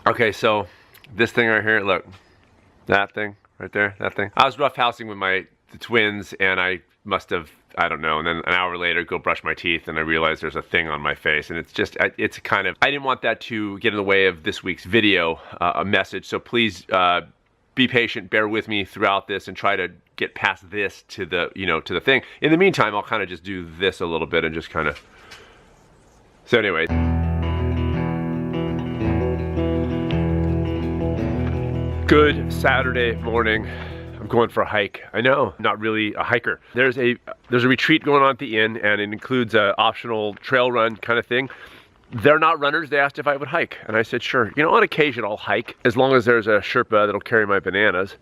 Okay, so this thing right here, look, that thing right there, that thing. I was roughhousing with the twins, and I must have, I don't know, and then an hour later go brush my teeth and I realized there's a thing on my face, and it's just, it's kind of, I didn't want that to get in the way of this week's video message, so please be patient, bear with me throughout this and try to get past this to the, you know, to the thing. In the meantime, I'll kind of just do this a little bit and just kind of, so anyways. Good Saturday morning. I'm going for a hike. I know, not really a hiker. There's a retreat going on at the inn, and it includes an optional trail run kind of thing. They're not runners. They asked if I would hike, and I said sure. You know, on occasion I'll hike as long as there's a Sherpa that'll carry my bananas.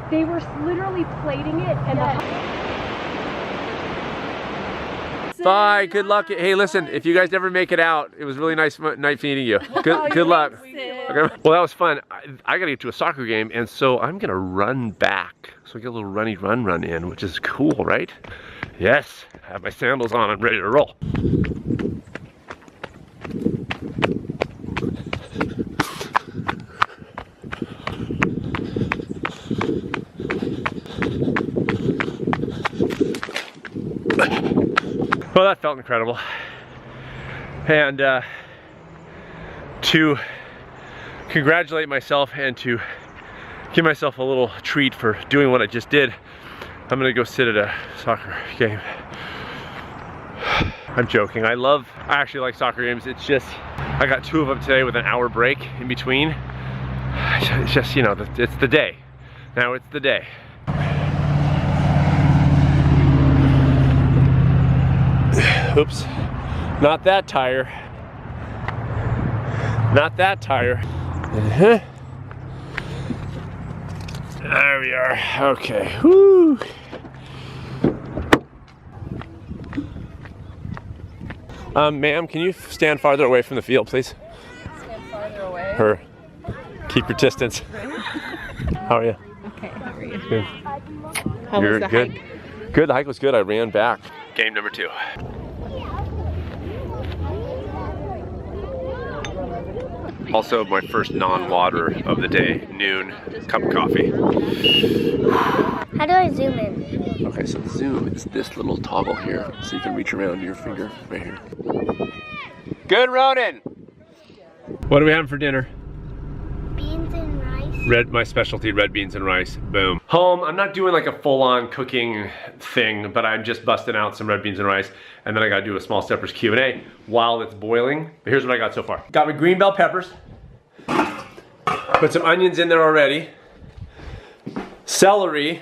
They were literally plating it, and Bye, good luck. Hey, listen, if you guys ever make it out, it was really nice meeting you. Good luck. Okay. Well, that was fun. I gotta get to a soccer game, and so I'm gonna run back. So I get a little runny run in, which is cool, right? Yes, I have my sandals on, I'm ready to roll. Well, that felt incredible. And to congratulate myself and to give myself a little treat for doing what I just did, I'm gonna go sit at a soccer game. I'm joking. I actually like soccer games. It's just, I got 2 of them today with an hour break in between. It's just, you know, it's the day. Now it's the day. Oops, not that tire. Not that tire. There we are, okay, whoo. Ma'am, can you stand farther away from the field, please? stand farther away. Her, keep your distance. How are you? Okay, how are you? Good. How was the good. hike? Good, the hike was good. I ran back. Game number 2. Also, my first non-water of the day, noon, cup of coffee. How do I zoom in? Okay, so the zoom is this little toggle here, so you can reach around your finger right here. Good, Ronan! What are we having for dinner? Beans and rice. My specialty, red beans and rice. Boom. Home, I'm not doing like a full-on cooking thing, but I'm just busting out some red beans and rice, and then I gotta do a small steppers Q&A while it's boiling. But here's what I got so far. Got my green bell peppers. Put some onions in there already. Celery.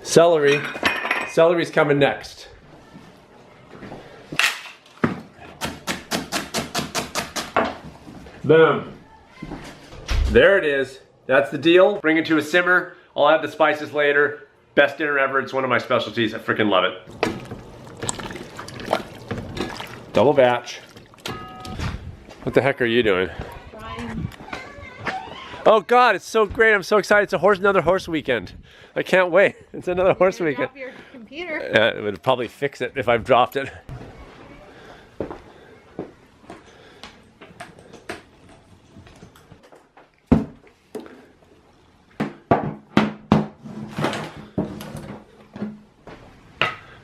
Celery's coming next. Boom. There it is. That's the deal. Bring it to a simmer. I'll add the spices later. Best dinner ever. It's one of my specialties. I freaking love it. Double batch. What the heck are you doing? Frying. Oh God, it's so great. I'm so excited. It's another horse weekend. I can't wait. It's another horse weekend. Drop your computer. It would probably fix it if I've dropped it.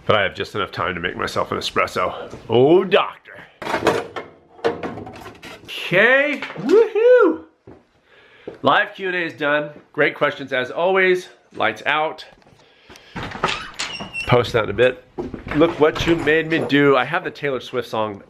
But I have just enough time to make myself an espresso. Oh, doctor. Okay, woohoo! Live Q&A is done. Great questions as always. Lights out. Post that in a bit. Look what you made me do. I have the Taylor Swift song.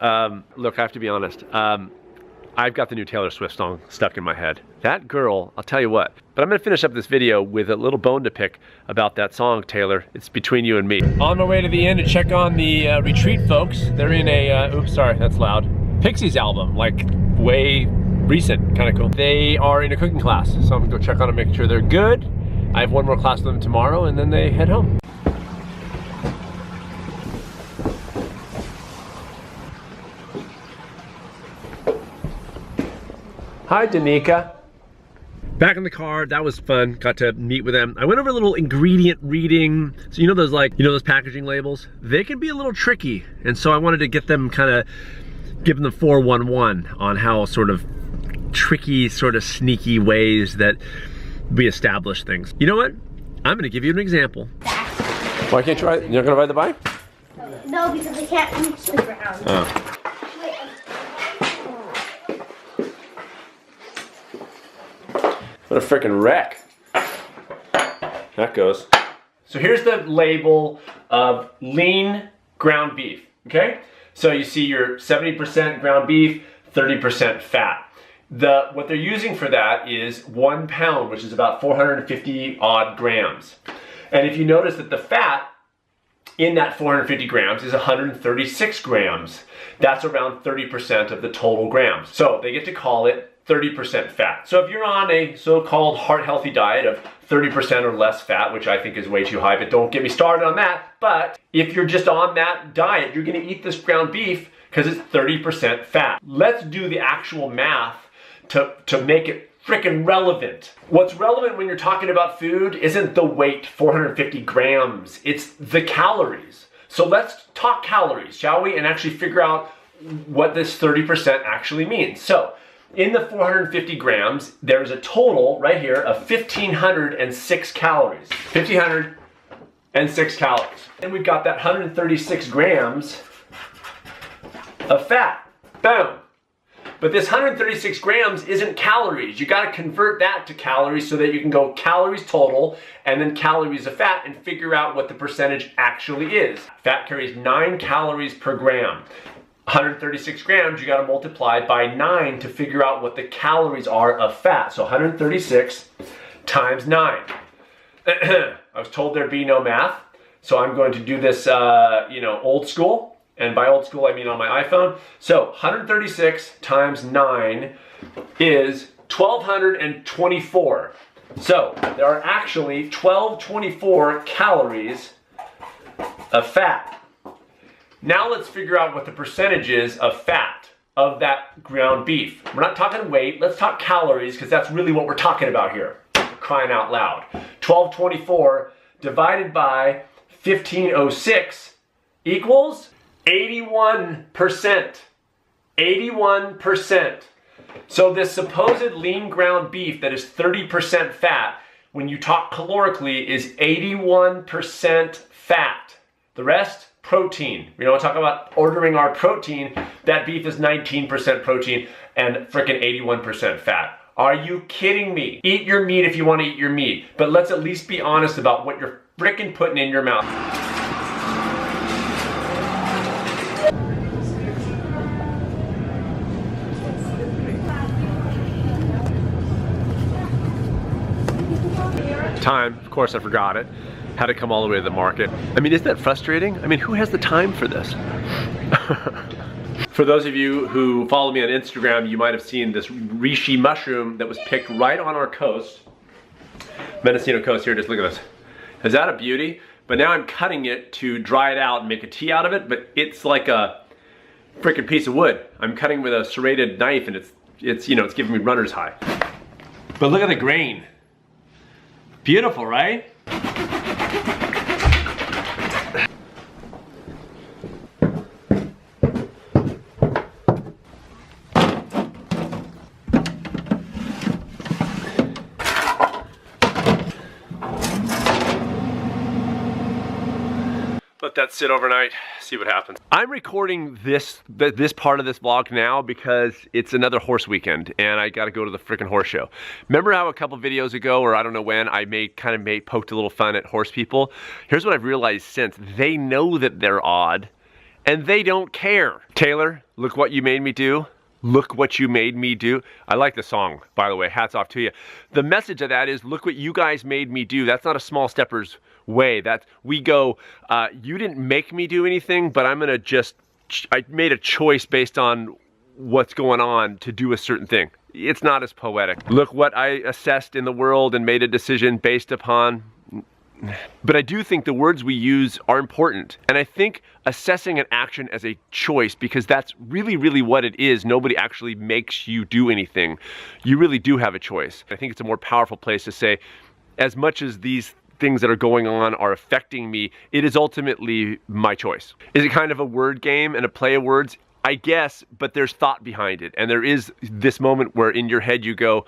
Look, I have to be honest. I've got the new Taylor Swift song stuck in my head. That girl, I'll tell you what. But I'm gonna finish up this video with a little bone to pick about that song, Taylor. It's between you and me. On my way to the inn to check on the retreat folks. They're in a, oops, sorry, that's loud. Pixies album, like way recent, kind of cool. They are in a cooking class, so I'm gonna go check on them, make sure they're good. I have one more class with them tomorrow, and then they head home. Hi, Danica. Back in the car, that was fun. Got to meet with them. I went over a little ingredient reading. So you know those those packaging labels? They can be a little tricky. And so I wanted to get them give them 411 on how sort of tricky, sort of sneaky ways that we establish things. You know what? I'm gonna give you an example. Why can't you ride? You're not gonna ride the bike? No, because I can't reach the ground. Oh. What a freaking wreck. That goes. So here's the label of lean ground beef, okay? So you see your 70% ground beef, 30% fat. What they're using for that is 1 pound, which is about 450 odd grams. And if you notice that the fat in that 450 grams is 136 grams. That's around 30% of the total grams. So they get to call it 30% fat. So if you're on a so-called heart-healthy diet of 30% or less fat, which I think is way too high, but don't get me started on that. But if you're just on that diet, you're gonna eat this ground beef because it's 30% fat. Let's do the actual math to make it freaking relevant. What's relevant when you're talking about food isn't the weight, 450 grams, it's the calories. So let's talk calories, shall we? And actually figure out what this 30% actually means. So in the 450 grams, there's a total right here of 1,506 calories. 1,506 calories. And we've got that 136 grams of fat. Boom. But this 136 grams isn't calories. You gotta convert that to calories so that you can go calories total and then calories of fat and figure out what the percentage actually is. Fat carries 9 calories per gram. 136 grams, you gotta multiply by 9 to figure out what the calories are of fat. So 136 times 9. I was told there'd be no math, so I'm going to do this, old school. And by old school, I mean on my iPhone. So 136 times 9 is 1,224. So there are actually 1,224 calories of fat. Now let's figure out what the percentage is of fat of that ground beef. We're not talking weight, let's talk calories because that's really what we're talking about here. Crying out loud. 1,224 divided by 1,506 equals 81%. 81%. So this supposed lean ground beef that is 30% fat, when you talk calorically, is 81% fat. The rest, protein. We don't talk about ordering our protein. That beef is 19% protein and frickin' 81% fat. Are you kidding me? Eat your meat if you want to eat your meat, but let's at least be honest about what you're frickin' putting in your mouth. Time, of course I forgot it. Had to come all the way to the market. I mean, isn't that frustrating? I mean, who has the time for this? For those of you who follow me on Instagram, you might have seen this reishi mushroom that was picked right on our coast. Mendocino coast here, just look at this. Is that a beauty? But now I'm cutting it to dry it out and make a tea out of it, but it's like a freaking piece of wood. I'm cutting with a serrated knife and it's giving me runner's high. But look at the grain. Beautiful, right? Let that sit overnight, see what happens. I'm recording this part of this vlog now because it's another horse weekend and I gotta go to the freaking horse show. Remember how a couple videos ago, or I don't know when, I poked a little fun at horse people? Here's what I've realized since. They know that they're odd and they don't care. Taylor, look what you made me do. Look what you made me do. I like the song, by the way, hats off to you. The message of that is, look what you guys made me do. That's not a small stepper's way. That we go, you didn't make me do anything, but I'm gonna I made a choice based on what's going on to do a certain thing. It's not as poetic. Look what I assessed in the world and made a decision based upon. But I do think the words we use are important. And I think assessing an action as a choice, because that's really, really what it is. Nobody actually makes you do anything. You really do have a choice. I think it's a more powerful place to say, as much as these things that are going on are affecting me, it is ultimately my choice. Is it kind of a word game and a play of words? I guess, but there's thought behind it. And there is this moment where in your head you go,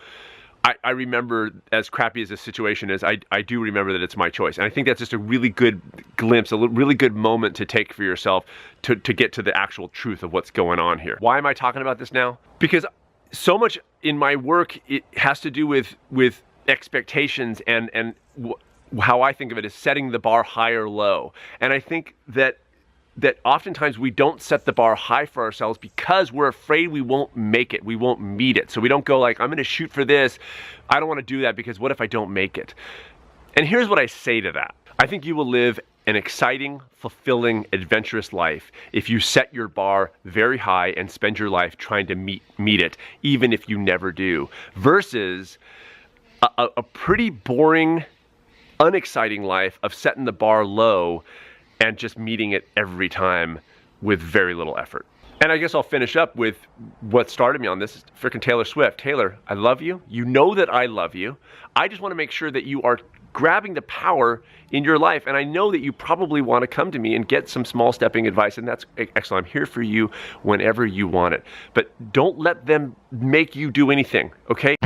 I remember, as crappy as this situation is, I do remember that it's my choice. And I think that's just a really good glimpse, really good moment to take for yourself to get to the actual truth of what's going on here. Why am I talking about this now? Because so much in my work, it has to do with expectations and how I think of it is setting the bar high or low. And I think that oftentimes we don't set the bar high for ourselves because we're afraid we won't make it, we won't meet it. So we don't go like, I'm gonna shoot for this. I don't wanna do that because what if I don't make it? And here's what I say to that. I think you will live an exciting, fulfilling, adventurous life if you set your bar very high and spend your life trying to meet it, even if you never do, versus a pretty boring, unexciting life of setting the bar low and just meeting it every time with very little effort. And I guess I'll finish up with what started me on this, freaking Taylor Swift. Taylor, I love you. You know that I love you. I just want to make sure that you are grabbing the power in your life. And I know that you probably want to come to me and get some small stepping advice, and that's excellent. I'm here for you whenever you want it. But don't let them make you do anything, okay?